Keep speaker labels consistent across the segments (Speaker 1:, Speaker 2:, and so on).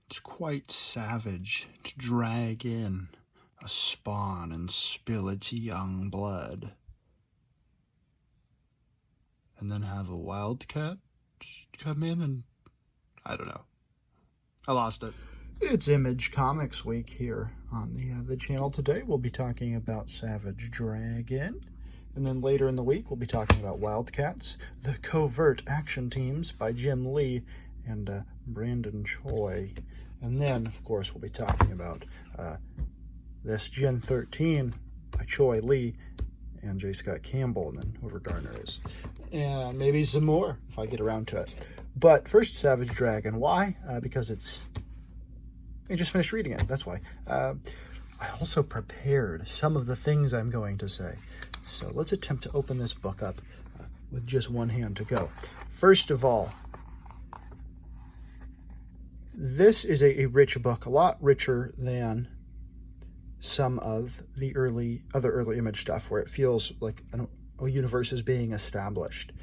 Speaker 1: It's quite savage to drag in a spawn and spill its young blood, and then have a wildcat come in and, I don't know. I lost it. It's Image Comics Week here on the channel. Today we'll be talking about Savage Dragon, and then later in the week we'll be talking about Wildcats, the Covert Action Teams by Jim Lee and Brandon Choi. And then, of course, we'll be talking about this Gen 13 by Choi Lee and J. Scott Campbell, and then whoever Garner is. And maybe some more if I get around to it. But first, Savage Dragon. Why? Because I just finished reading it. That's why. I also prepared some of the things I'm going to say. So let's attempt to open this book up with just one hand to go. First of all, this is a rich book, a lot richer than some of the other early Image stuff, where it feels like a universe is being established.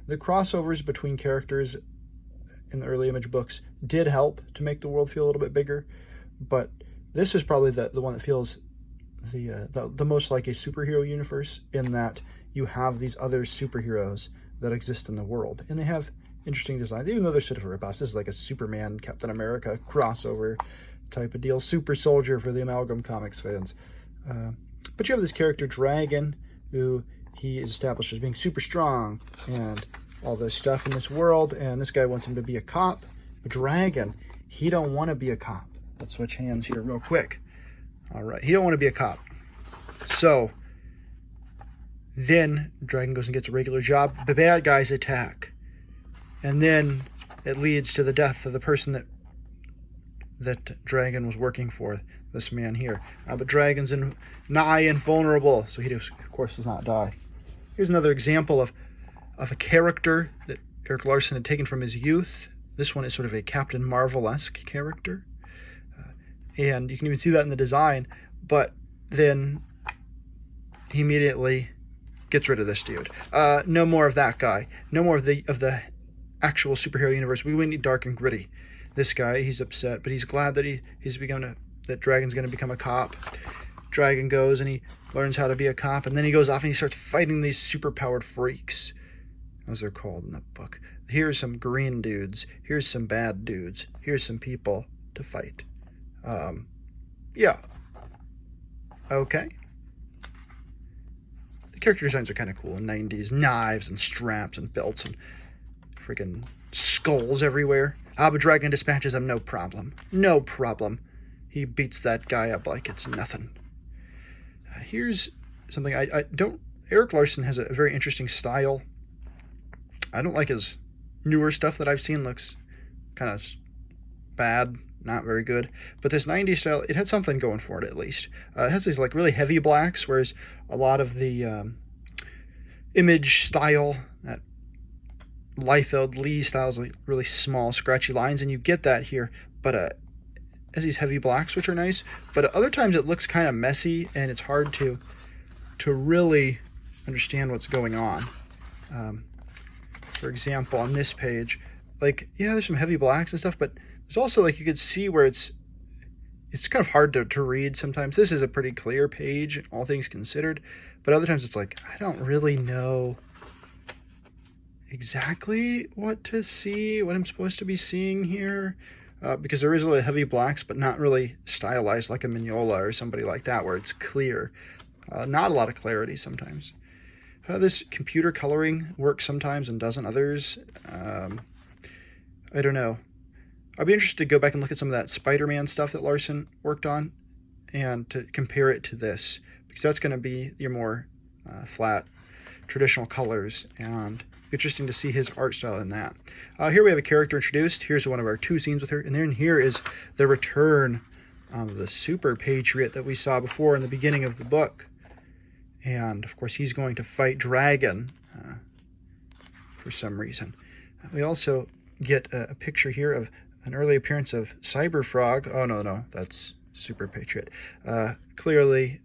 Speaker 1: The crossovers between characters in the early Image books did help to make the world feel a little bit bigger, but this is probably the one that feels the most like a superhero universe, in that you have these other superheroes that exist in the world, and they have interesting designs, even though they're sort of a ripoff. This is like a Superman, Captain America crossover type of deal. Super Soldier for the Amalgam Comics fans. But you have this character, Dragon, who he is established as being super strong and all this stuff in this world, and this guy wants him to be a cop. But Dragon, he don't want to be a cop. Let's switch hands here real quick. All right, he don't want to be a cop. So then Dragon goes and gets a regular job. The bad guys attack. And then it leads to the death of the person that Dragon was working for, this man here. But Dragon's nigh invulnerable, so he, of course, does not die. Here's another example of a character that Erik Larsen had taken from his youth. This one is sort of a Captain Marvel-esque character. And you can even see that in the design. But then he immediately gets rid of this dude. No more of that guy. No more of the actual superhero universe. We need dark and gritty. This guy, he's upset, but he's glad that that Dragon's going to become a cop. Dragon goes and he learns how to be a cop, and then he goes off and he starts fighting these super-powered freaks, as they're called in the book. Here's some green dudes. Here's some bad dudes. Here's some people to fight. Yeah. Okay. The character designs are kind of cool in 90s. Knives and straps and belts and freaking skulls everywhere. But Dragon dispatches him, no problem. No problem. He beats that guy up like it's nothing. Here's something I don't... Erik Larsen has a very interesting style. I don't like his newer stuff that I've seen. Looks kind of bad, not very good. But this 90s style, it had something going for it, at least. It has these like really heavy blacks, whereas a lot of the Image style, that Liefeld Lee styles, like really small, scratchy lines, and you get that here, but has these heavy blacks, which are nice. But at other times it looks kind of messy, and it's hard to really understand what's going on. For example, on this page, like, yeah, there's some heavy blacks and stuff, but there's also, like, you could see where it's kind of hard to read sometimes. This is a pretty clear page, all things considered, but other times it's like, I don't really know exactly what to see, what I'm supposed to be seeing here, because there is a lot of heavy blacks, but not really stylized like a Mignola or somebody like that, where it's clear. Not a lot of clarity sometimes. This computer coloring works sometimes and doesn't others. I don't know. I'd be interested to go back and look at some of that Spider-Man stuff that Larsen worked on and to compare it to this, because that's going to be your more flat, traditional colors, and interesting to see his art style in that. Here we have a character introduced. Here's one of our 2 scenes with her, and then here is the return of the Super Patriot that we saw before in the beginning of the book. And of course he's going to fight Dragon for some reason. We also get a picture here of an early appearance of Cyberfrog. Oh, no, that's Super Patriot. Clearly,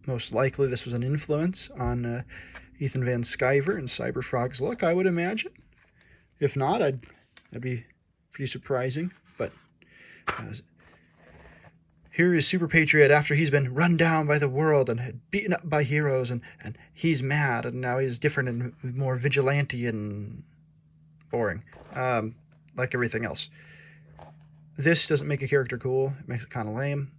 Speaker 1: most likely this was an influence on Ethan Van Sciver and Cyberfrog's look, I would imagine. If not, that'd be pretty surprising. But Here is Super Patriot after he's been run down by the world and beaten up by heroes, and he's mad, and now he's different and more vigilante and boring, like everything else. This doesn't make a character cool. It makes it kind of lame,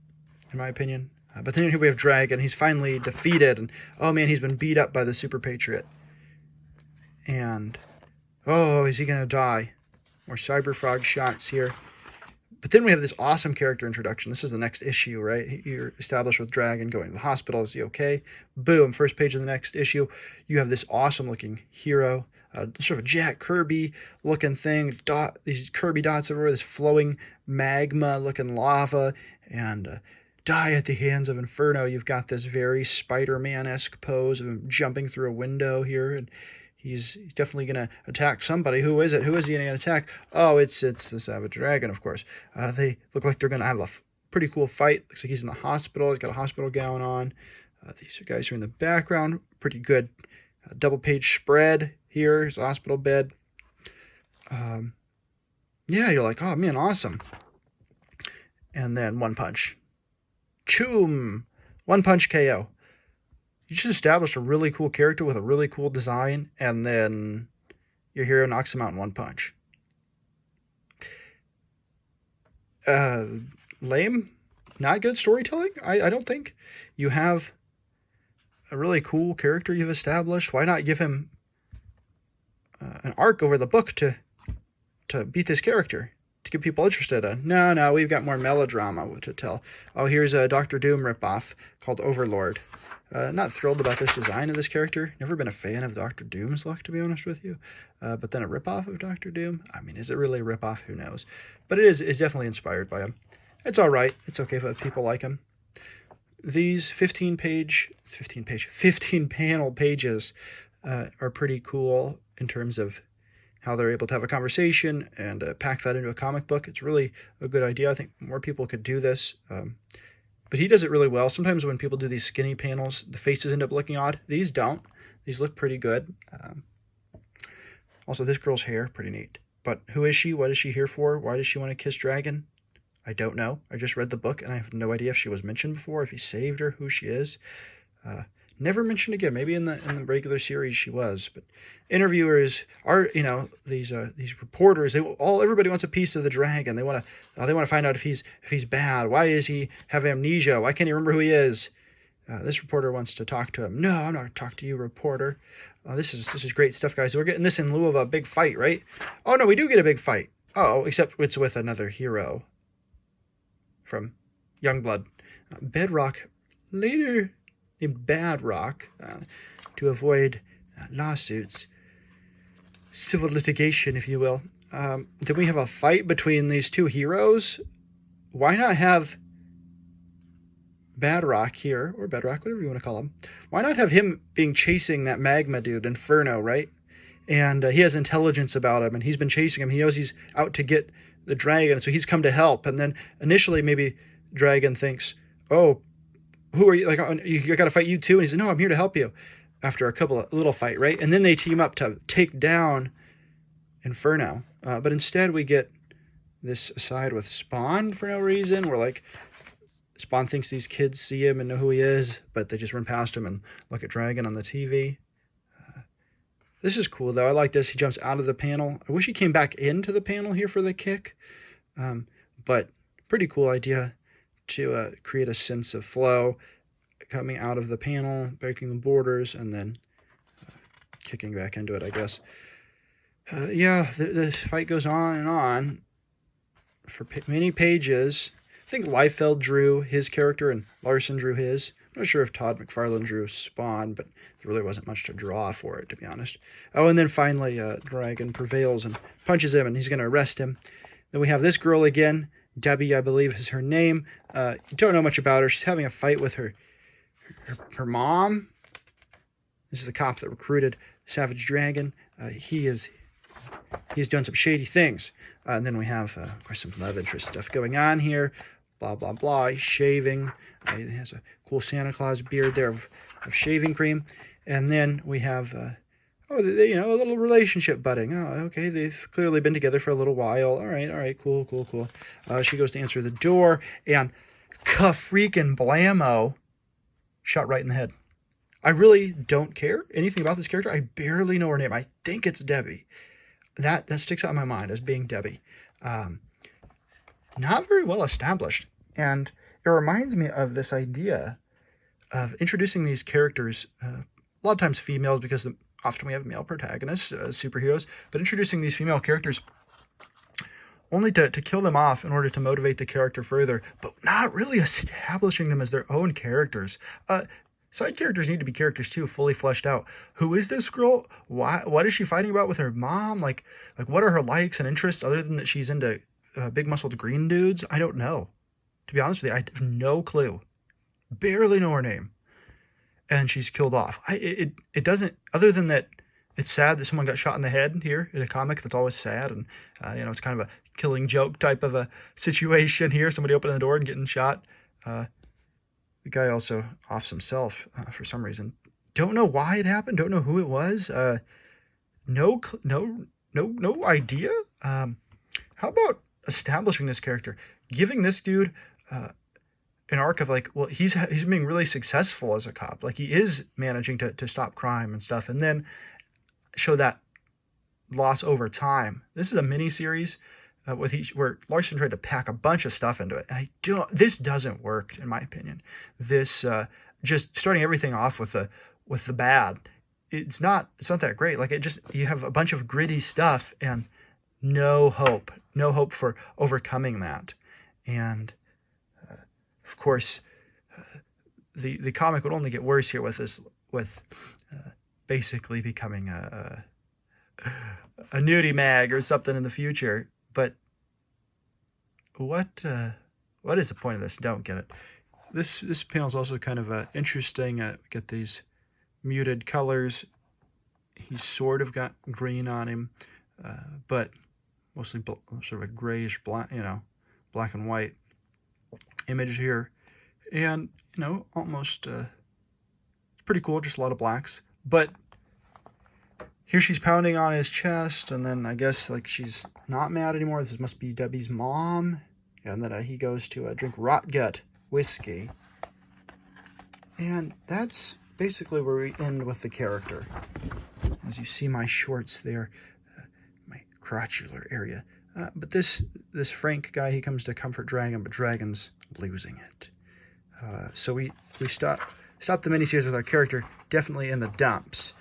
Speaker 1: in my opinion. But then here we have Dragon. He's finally defeated, and oh man, he's been beat up by the Super Patriot. And, oh, is he going to die? More Cyber Frog shots here. But then we have this awesome character introduction. This is the next issue, right? You're established with Dragon going to the hospital. Is he okay? Boom, first page of the next issue. You have this awesome-looking hero, sort of a Jack Kirby-looking thing. These Kirby dots everywhere, this flowing magma-looking lava, and die at the hands of Inferno. You've got this very Spider-Man-esque pose of him jumping through a window here, and he's definitely going to attack somebody. Who is it? Who is he going to attack? Oh, it's the Savage Dragon, of course. They look like they're going to have a pretty cool fight. Looks like he's in the hospital. He's got a hospital gown on. These guys are in the background. Pretty good double-page spread here. His hospital bed. Yeah, you're like, oh, man, awesome. And then one punch. Choom! One punch KO. You just established a really cool character with a really cool design, and then your hero knocks him out in one punch. Lame? Not good storytelling? I don't think. You have a really cool character you've established. Why not give him an arc over the book to beat this character? To get people interested. No, we've got more melodrama to tell. Oh, here's a Dr. Doom ripoff called Overlord. Not thrilled about this design of this character. Never been a fan of Dr. Doom's look, to be honest with you. But then a ripoff of Dr. Doom? I mean, is it really a ripoff? Who knows? But it's definitely inspired by him. It's all right. It's okay if people like him. These 15 panel pages are pretty cool in terms of how they're able to have a conversation and pack that into a comic book. It's really a good idea. I think more people could do this. But he does it really well. Sometimes when people do these skinny panels, the faces end up looking odd. These don't. These look pretty good. Also, this girl's hair, pretty neat. But who is she? What is she here for? Why does she want to kiss Dragon? I don't know. I just read the book, and I have no idea if she was mentioned before, if he saved her, who she is. Never mentioned again. Maybe in the regular series she was. But interviewers are, these reporters. Everybody wants a piece of the Dragon. They want to find out if he's bad. Why is he have amnesia? Why can't he remember who he is? This reporter wants to talk to him. No, I'm not going to talk to you, reporter. This is great stuff, guys. We're getting this in lieu of a big fight, right? Oh no, we do get a big fight. Oh, except it's with another hero from Youngblood. Bedrock later. In Bad Rock, to avoid lawsuits, civil litigation, if you will. Then we have a fight between these two heroes. Why not have Bad Rock here, or Bedrock, whatever you want to call him. Why not have him chasing that magma dude, Inferno, right? And he has intelligence about him, and he's been chasing him. He knows he's out to get the dragon, so he's come to help. And then initially maybe Dragon thinks, oh, who are you? Like, you got to fight you too? And he says, no, I'm here to help you. After a little fight, right? And then they team up to take down Inferno. But instead we get this aside with Spawn for no reason. Where like Spawn thinks these kids see him and know who he is, but they just run past him and look at Dragon on the TV. This is cool though. I like this. He jumps out of the panel. I wish he came back into the panel here for the kick. But pretty cool idea to create a sense of flow, coming out of the panel, breaking the borders, and then kicking back into it, I guess. The fight goes on and on for many pages. I think Liefeld drew his character and Larsen drew his. I'm not sure if Todd McFarlane drew Spawn, but there really wasn't much to draw for it, to be honest. Oh, and then finally Dragon prevails and punches him, and he's going to arrest him. Then we have this girl again. Debbie, I believe, is her name. You don't know much about her. She's having a fight with her mom. This is the cop that recruited Savage Dragon. He's done some shady things. And then we have, of course, some love interest stuff going on here. Blah, blah, blah. He's shaving. He has a cool Santa Claus beard there of shaving cream. And then we have, Oh, you know, a little relationship budding. Oh, okay, they've clearly been together for a little while. All right, cool. She goes to answer the door, and freaking blammo, shot right in the head. I really don't care anything about this character. I barely know her name. I think it's Debbie. That sticks out in my mind as being Debbie. Not very well established. And it reminds me of this idea of introducing these characters, a lot of times females, because often we have male protagonists, superheroes, but introducing these female characters only to kill them off in order to motivate the character further, but not really establishing them as their own characters. Side characters need to be characters too, fully fleshed out. Who is this girl? What is she fighting about with her mom? Like what are her likes and interests other than that she's into big muscled green dudes? I don't know. To be honest with you, I have no clue. Barely know her name. And she's killed off. It doesn't, other than that, it's sad that someone got shot in the head here in a comic. That's always sad. And, you know, it's kind of a killing joke type of a situation here. Somebody opening the door and getting shot. The guy also offs himself for some reason. Don't know why it happened. Don't know who it was. No idea. How about establishing this character, giving this dude an arc of like, well, he's being really successful as a cop. Like he is managing to stop crime and stuff, and then show that loss over time. This is a mini series where Larsen tried to pack a bunch of stuff into it, and this doesn't work in my opinion. This just starting everything off with the bad. It's not that great. Like you have a bunch of gritty stuff and no hope for overcoming that. And of course, the comic would only get worse here with basically becoming a nudie mag or something in the future. But what is the point of this? Don't get it. This panel is also kind of interesting. Get these muted colors. He's sort of got green on him, but mostly sort of a grayish black, black and white image here, and almost it's pretty cool. Just a lot of blacks, but here she's pounding on his chest, and then I guess like she's not mad anymore. This must be Debbie's mom, and then he goes to drink rot gut whiskey, and that's basically where we end with the character. As you see my shorts there, my crotchular area. But this Frank guy, he comes to comfort Dragon, but Dragon's losing it. So we stop the miniseries with our character definitely in the dumps.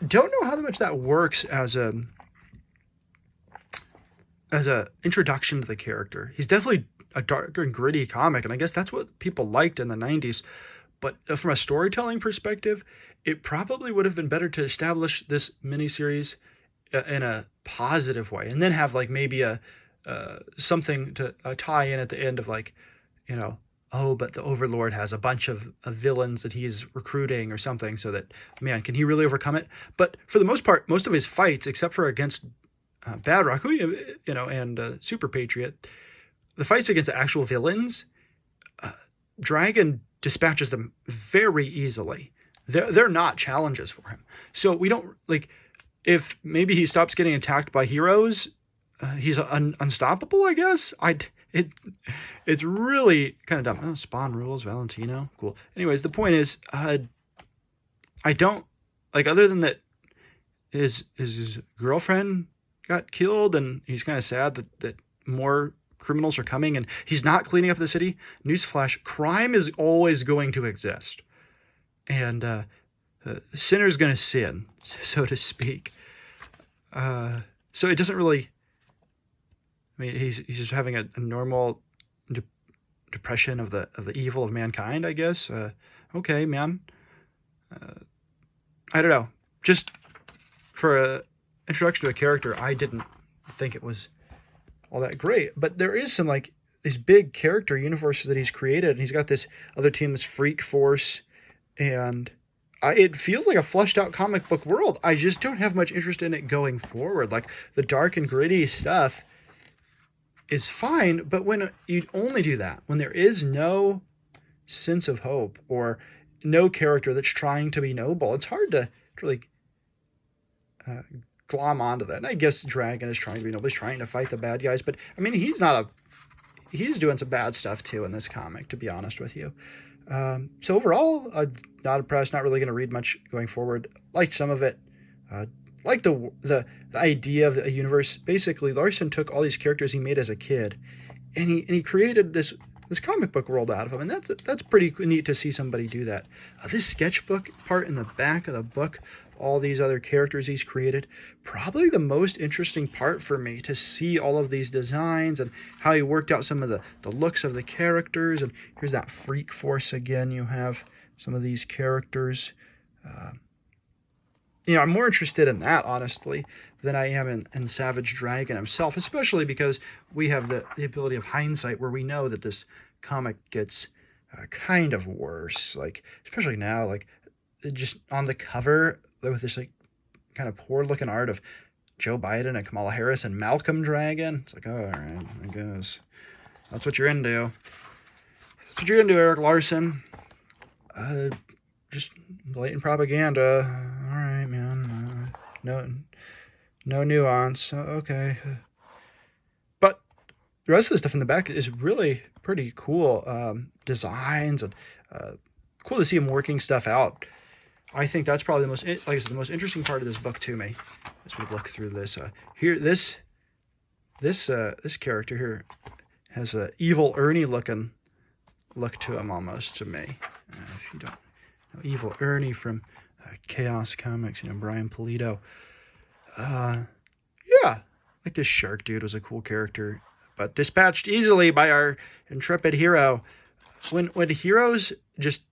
Speaker 1: Don't know how much that works as a introduction to the character. He's definitely a dark and gritty comic, and I guess that's what people liked in the 90s. But from a storytelling perspective, it probably would have been better to establish this miniseries in a positive way, and then have like maybe a something to tie in at the end of like, but the Overlord has a bunch of villains that he's recruiting or something, so that, man, can he really overcome it? But for the most part, most of his fights, except for against Badrock, and Super Patriot, the fights against the actual villains, Dragon dispatches them very easily. They're not challenges for him. So we don't, like, if maybe he stops getting attacked by heroes, he's unstoppable, I guess. It's really kind of dumb. Oh, Spawn rules, Valentino. Cool. Anyways, the point is, I don't, like, other than that his girlfriend got killed, and he's kind of sad that more criminals are coming, and he's not cleaning up the city. Newsflash, crime is always going to exist. And sinner's going to sin, so to speak. So it doesn't really, I mean, he's just having a normal depression of the evil of mankind, I guess. Okay, man. I don't know. Just for an introduction to a character, I didn't think it was all that great. But there is some, like, these big character universe that he's created, and he's got this other team, this Freak Force, and it feels like a fleshed out comic book world. I just don't have much interest in it going forward. Like, the dark and gritty stuff is fine, but when you only do that, when there is no sense of hope or no character that's trying to be noble, it's hard to really glom onto that. And I guess Dragon is trying to be, nobody's trying to fight the bad guys, but I mean, he's doing some bad stuff too in this comic, to be honest with you. So overall, not impressed, not really going to read much going forward. Liked some of it. Like the idea of the universe. Basically, Larsen took all these characters he made as a kid, and he created this comic book world out of them, and that's pretty neat to see somebody do that. This sketchbook part in the back of the book, all these other characters he's created, probably the most interesting part for me, to see all of these designs and how he worked out some of the looks of the characters. And here's that Freak Force again. You have some of these characters. I'm more interested in that, honestly, than I am in Savage Dragon himself, especially because we have the ability of hindsight, where we know that this comic gets kind of worse, like, especially now, like, just on the cover with this, like, kind of poor-looking art of Joe Biden and Kamala Harris and Malcolm Dragon. It's like, oh, all right, I guess that's what you're into. That's what you're into, Erik Larsen. Just blatant propaganda. All right, man. No nuance. Okay. But the rest of the stuff in the back is really pretty cool. Designs, and cool to see him working stuff out. I think that's probably the most interesting part of this book to me, as we look through this. Here, this character here has a evil Ernie looking look to him almost, to me. If you don't know, evil Ernie from Chaos Comics, Brian Pulido. Yeah, like this shark dude was a cool character, but dispatched easily by our intrepid hero. When heroes just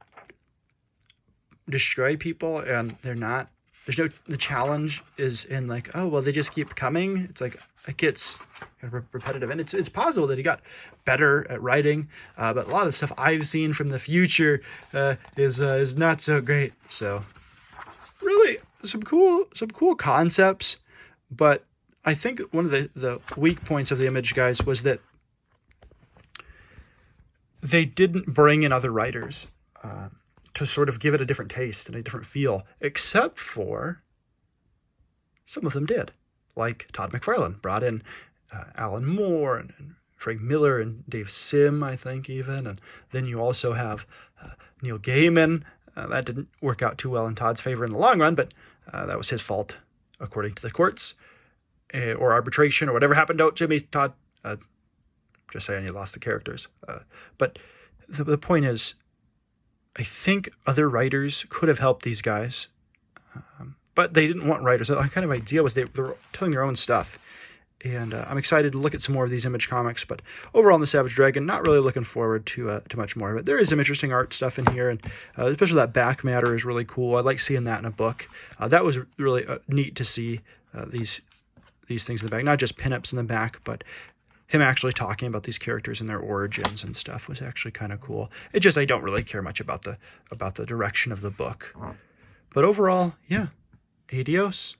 Speaker 1: destroy people and the challenge is in, like, oh, well, they just keep coming. It's like, it gets kind of repetitive, and it's possible that he got better at writing, but a lot of the stuff I've seen from the future is not so great. So really some cool concepts, but I think one of the weak points of the Image guys was that they didn't bring in other writers to sort of give it a different taste and a different feel, except for some of them did. Like Todd McFarlane brought in Alan Moore and Frank Miller and Dave Sim, I think, even. And then you also have Neil Gaiman. That didn't work out too well in Todd's favor in the long run, but that was his fault, according to the courts, or arbitration, or whatever happened to Jimmy Todd. Just saying, you lost the characters. But the point is, I think other writers could have helped these guys, but they didn't want writers. The kind of idea was they were telling their own stuff. And I'm excited to look at some more of these Image comics. But overall, in the Savage Dragon, not really looking forward to much more of it. There is some interesting art stuff in here, and especially that back matter is really cool. I like seeing that in a book. That was really neat to see these things in the back. Not just pinups in the back, but him actually talking about these characters and their origins and stuff was actually kind of cool. It just, I don't really care much about the direction of the book. But overall, yeah. Adios.